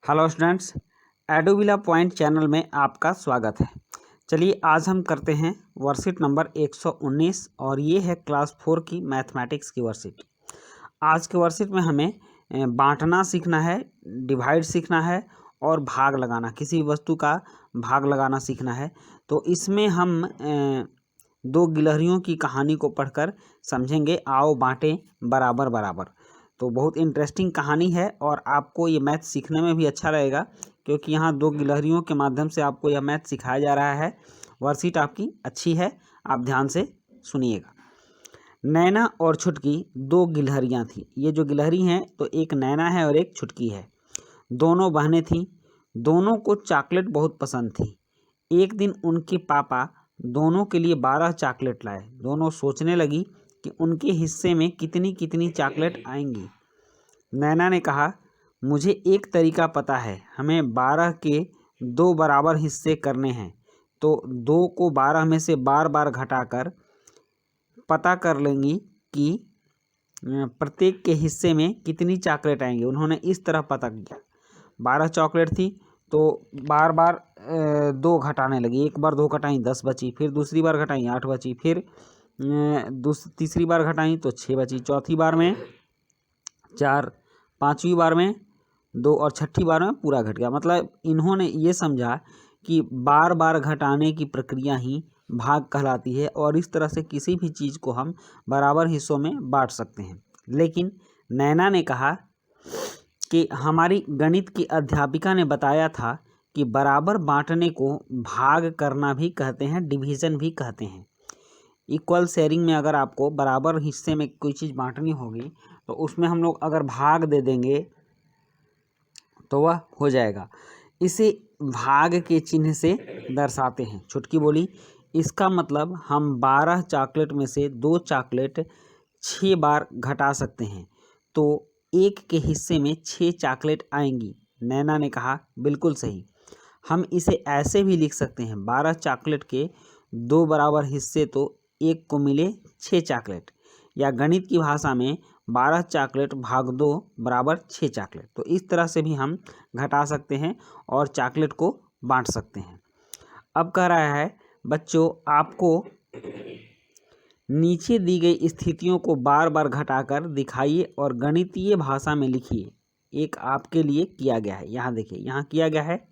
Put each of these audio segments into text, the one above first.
Hello students, एडोबिला point channel में आपका स्वागत है। चलिए आज हम करते हैं वर्कशीट नंबर 119 और ये है क्लास 4 की मैथमेटिक्स की वर्कशीट। आज के वर्कशीट में हमें बांटना सीखना है, डिवाइड सीखना है और भाग लगाना, किसी वस्तु का भाग लगाना सीखना है। तो इसमें हम दो गिलहरियों की कहानी को पढ़कर समझेंगे, आओ बांटें बराबर बराबर। तो बहुत इंटरेस्टिंग कहानी है और आपको ये मैथ सीखने में भी अच्छा लगेगा, क्योंकि यहाँ दो गिलहरियों के माध्यम से आपको यह मैथ सिखाया जा रहा है। वर्कशीट आपकी अच्छी है, आप ध्यान से सुनिएगा। नैना और छुटकी दो गिलहरियाँ थीं। ये जो गिलहरी हैं तो एक नैना है और एक छुटकी है। दोनों बहनें थीं। दोनों को चॉकलेट बहुत पसंद थी। एक दिन उनके पापा दोनों के लिए 12 चॉकलेट लाए। दोनों सोचने लगी कि उनके हिस्से में कितनी कितनी चॉकलेट आएंगी। नैना ने कहा, मुझे एक तरीका पता है, हमें 12 के 2 बराबर हिस्से करने हैं। तो 2 को 12 में से बार बार घटाकर पता कर लेंगी कि प्रत्येक के हिस्से में कितनी चॉकलेट आएंगी। उन्होंने इस तरह पता किया। 12 चॉकलेट थी तो बार बार 2 घटाने लगी। एक बार 2 घटाई 10 बची, फिर दूसरी बार घटाई 8 बची, फिर तीसरी बार घटाई तो 6 बची, चौथी बार में 4, पाँचवीं बार में 2 और छठी बार में पूरा घट गया। मतलब इन्होंने ये समझा कि बार बार घटाने की प्रक्रिया ही भाग कहलाती है और इस तरह से किसी भी चीज़ को हम बराबर हिस्सों में बांट सकते हैं। लेकिन नैना ने कहा कि हमारी गणित की अध्यापिका ने बताया था कि बराबर बांटने को भाग करना भी कहते हैं, डिवीज़न भी कहते हैं। इक्वल शेयरिंग में अगर आपको बराबर हिस्से में कोई चीज़ बांटनी होगी तो उसमें हम लोग अगर भाग दे देंगे तो वह हो जाएगा। इसे भाग के चिन्ह से दर्शाते हैं। छुटकी बोली, इसका मतलब हम 12 चॉकलेट में से 2 चॉकलेट 6 बार घटा सकते हैं, तो एक के हिस्से में 6 चॉकलेट आएंगी। नैना ने कहा, बिल्कुल सही। हम इसे ऐसे भी लिख सकते हैं, 12 चॉकलेट के 2 बराबर हिस्से तो एक को मिले 6 चॉकलेट, या गणित की भाषा में 12 चॉकलेट भाग 2 बराबर 6 चॉकलेट। तो इस तरह से भी हम घटा सकते हैं और चॉकलेट को बांट सकते हैं। अब कह रहा है, बच्चों आपको नीचे दी गई स्थितियों को बार बार घटाकर दिखाइए और गणितीय भाषा में लिखिए। एक आपके लिए किया गया है, यहाँ देखिए, यहाँ किया गया है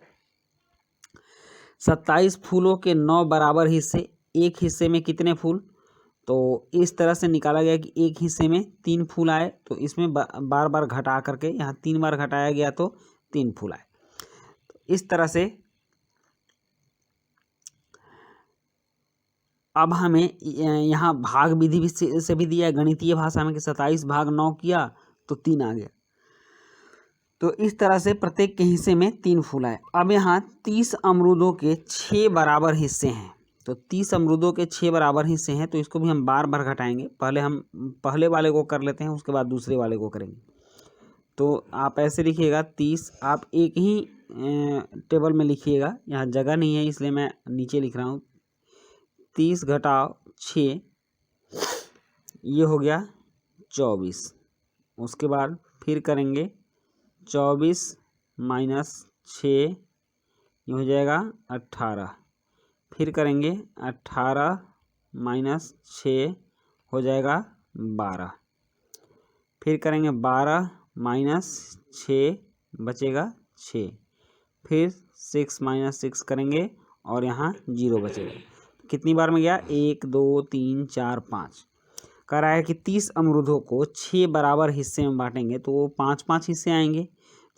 27 फूलों के 9 बराबर हिस्से। एक हिस्से में कितने फूल? तो इस तरह से निकाला गया कि एक हिस्से में 3 फूल आए, तो इसमें बार बार घटा करके यहाँ 3 बार घटाया गया तो 3 फूल आए। तो इस तरह से अब हमें यहाँ भाग विधि से भी दिया है गणितीय भाषा में कि 27 भाग 9 किया तो 3 आ गया। तो इस तरह से प्रत्येक के हिस्से में 3 फूल आए। अब यहाँ 30 अमरूदों के 6 बराबर हिस्से हैं। तो 30 अमरूदों के 6 बराबर हिस्से हैं, तो इसको भी हम बार बार घटाएंगे। पहले हम पहले वाले को कर लेते हैं, उसके बाद दूसरे वाले को करेंगे। तो आप ऐसे लिखिएगा 30, आप एक ही टेबल में लिखिएगा, यहाँ जगह नहीं है इसलिए मैं नीचे लिख रहा हूँ। 30 घटाओ 6, ये हो गया 24। उसके बाद फिर करेंगे 24 माइनस 6, ये हो जाएगा 18। फिर करेंगे 18 माइनस 6 हो जाएगा 12। फिर करेंगे 12 माइनस 6 बचेगा 6। फिर 6 माइनस 6 करेंगे और यहाँ 0 बचेगा। कितनी बार में गया? 1 2 3 4 5। कह रहा है कि 30 अमरूदों को 6 बराबर हिस्से में बांटेंगे तो वो 5-5 हिस्से आएंगे।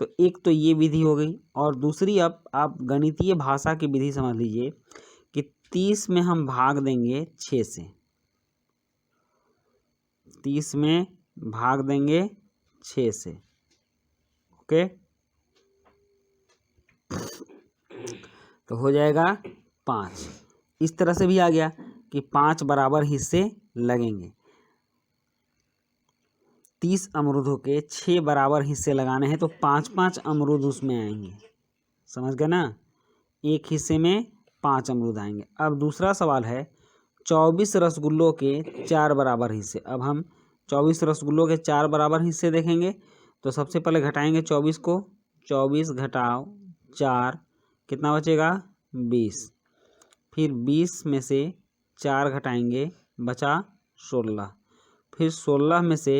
तो एक तो ये विधि हो गई, और दूसरी अब आप गणितीय भाषा की विधि समझ लीजिए कि 30 में हम भाग देंगे 6 से। 30 में भाग देंगे 6 से, ओके। तो हो जाएगा 5। इस तरह से भी आ गया कि 5 बराबर हिस्से लगेंगे। 30 अमरूदों के 6 बराबर हिस्से लगाने हैं तो 5-5 अमरूद उसमें आएंगे। समझ गए ना? एक हिस्से में 5 अमरूद आएंगे। अब दूसरा सवाल है 24 रसगुल्लों के 4 बराबर हिस्से। अब हम 24 रसगुल्लों के 4 बराबर हिस्से देखेंगे तो सबसे पहले घटाएंगे 24 को, 24 घटाओ 4 कितना बचेगा 20। फिर 20 में से 4 घटाएंगे बचा 16। फिर 16 में से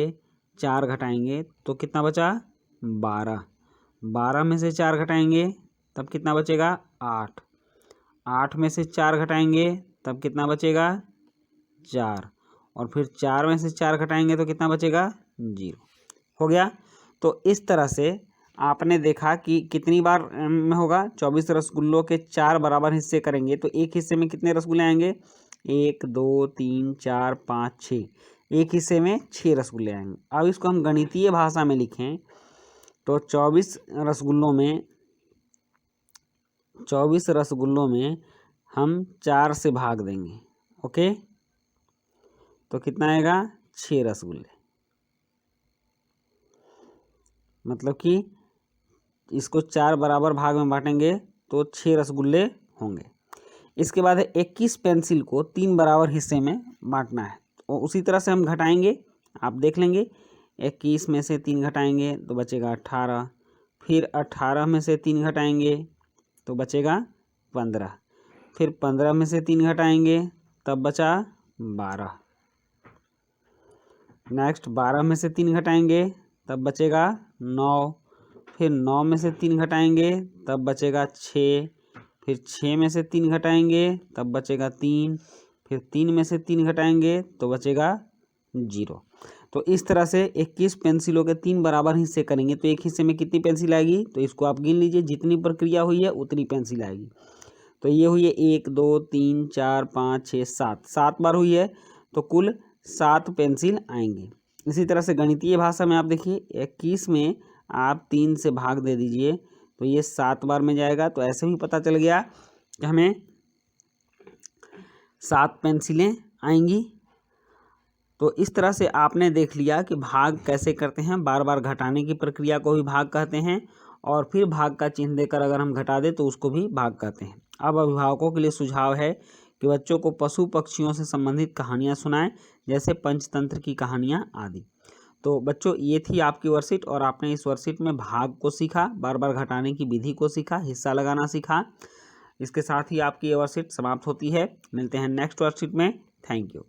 4 घटाएंगे तो कितना बचा 12। 12 में से 4 घटाएंगे तब कितना बचेगा 8। 8 में से 4 घटाएंगे तब कितना बचेगा 4। और फिर 4 में से 4 घटाएंगे तो कितना बचेगा 0। हो गया। तो इस तरह से आपने देखा कि कितनी बार में होगा। 24 रसगुल्लों के 4 बराबर हिस्से करेंगे तो एक हिस्से में कितने रसगुल्ले आएंगे 1 2 3 4 5 6। एक हिस्से में 6 रसगुल्ले आएंगे। अब इसको हम गणितीय भाषा में लिखें तो 24 रसगुल्लों में हम 4 से भाग देंगे। ओके, तो कितना आएगा 6 रसगुल्ले। मतलब कि इसको 4 बराबर भाग में बांटेंगे तो 6 रसगुल्ले होंगे। इसके बाद 21 पेंसिल को 3 बराबर हिस्से में बांटना है। और उसी तरह से हम घटाएंगे, आप देख लेंगे। 21 में से 3 घटाएंगे तो बचेगा 18। फिर 18 में से 3 घटाएंगे तो बचेगा 15। फिर 15 में से 3 घटाएंगे तब बचा 12। नेक्स्ट 12 में से 3 घटाएंगे तब बचेगा 9। फिर 9 में से 3 घटाएंगे तब बचेगा 6। फिर 6 में से 3 घटाएंगे तब बचेगा 3। फिर 3 में से 3 घटाएंगे तो बचेगा 0। तो इस तरह से 21 पेंसिलों के 3 बराबर हिस्से करेंगे तो एक हिस्से में कितनी पेंसिल आएगी, तो इसको आप गिन लीजिए। जितनी प्रक्रिया हुई है उतनी पेंसिल आएगी। तो ये हुई है 1 2 3 4 5 6 7, 7 बार हुई है तो कुल 7 पेंसिल आएंगी। इसी तरह से गणितीय भाषा में आप देखिए 21 में आप 3 से भाग दे दीजिए तो ये 7 बार में जाएगा। तो ऐसे भी पता चल गया कि हमें 7 पेंसिलें आएंगी। तो इस तरह से आपने देख लिया कि भाग कैसे करते हैं। बार बार घटाने की प्रक्रिया को भी भाग कहते हैं और फिर भाग का चिन्ह देकर अगर हम घटा दें तो उसको भी भाग कहते हैं। अब अभिभावकों के लिए सुझाव है कि बच्चों को पशु पक्षियों से संबंधित कहानियाँ सुनाएं, जैसे पंचतंत्र की कहानियाँ आदि। तो बच्चों ये थी आपकी वर्कशीट और आपने इस वर्कशीट में भाग को सीखा, बार बार घटाने की विधि को सीखा, हिस्सा लगाना सीखा। इसके साथ ही आपकी ये वर्कशीट समाप्त होती है। मिलते हैं नेक्स्ट वर्कशीट में। Thank you.